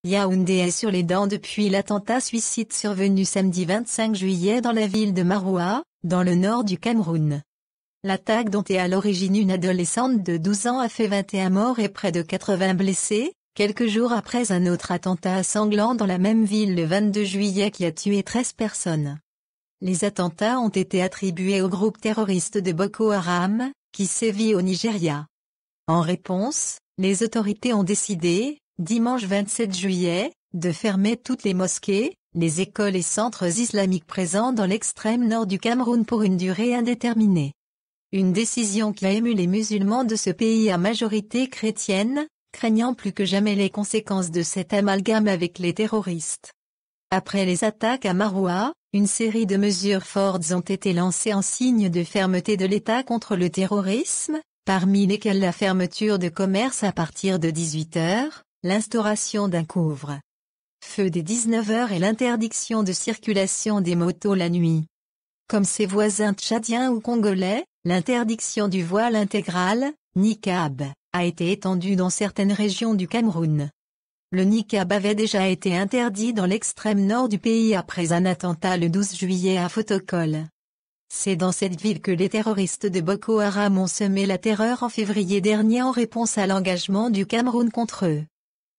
Yaoundé est sur les dents depuis l'attentat suicide survenu samedi 25 juillet dans la ville de Maroua, dans le nord du Cameroun. L'attaque dont est à l'origine une adolescente de 12 ans a fait 21 morts et près de 80 blessés, quelques jours après un autre attentat sanglant dans la même ville le 22 juillet qui a tué 13 personnes. Les attentats ont été attribués au groupe terroriste de Boko Haram, qui sévit au Nigeria. En réponse, les autorités ont décidé, dimanche 27 juillet, de fermer toutes les mosquées, les écoles et centres islamiques présents dans l'extrême nord du Cameroun pour une durée indéterminée. Une décision qui a ému les musulmans de ce pays à majorité chrétienne, craignant plus que jamais les conséquences de cet amalgame avec les terroristes. Après les attaques à Maroua, une série de mesures fortes ont été lancées en signe de fermeté de l'État contre le terrorisme, parmi lesquelles la fermeture de commerce à partir de 18 h, l'instauration d'un couvre-feu dès 19 h et l'interdiction de circulation des motos la nuit. Comme ses voisins tchadiens ou congolais, l'interdiction du voile intégral, niqab, a été étendue dans certaines régions du Cameroun. Le niqab avait déjà été interdit dans l'extrême nord du pays après un attentat le 12 juillet à Fotokol. C'est dans cette ville que les terroristes de Boko Haram ont semé la terreur en février dernier en réponse à l'engagement du Cameroun contre eux.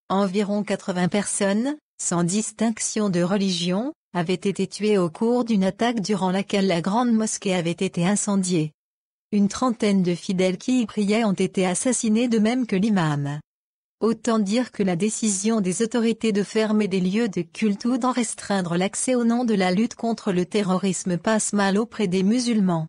Environ 80 personnes, sans distinction de religion, avaient été tuées au cours d'une attaque durant laquelle la grande mosquée avait été incendiée. Une trentaine de fidèles qui y priaient ont été assassinés de même que l'imam. Autant dire que la décision des autorités de fermer des lieux de culte ou d'en restreindre l'accès au nom de la lutte contre le terrorisme passe mal auprès des musulmans.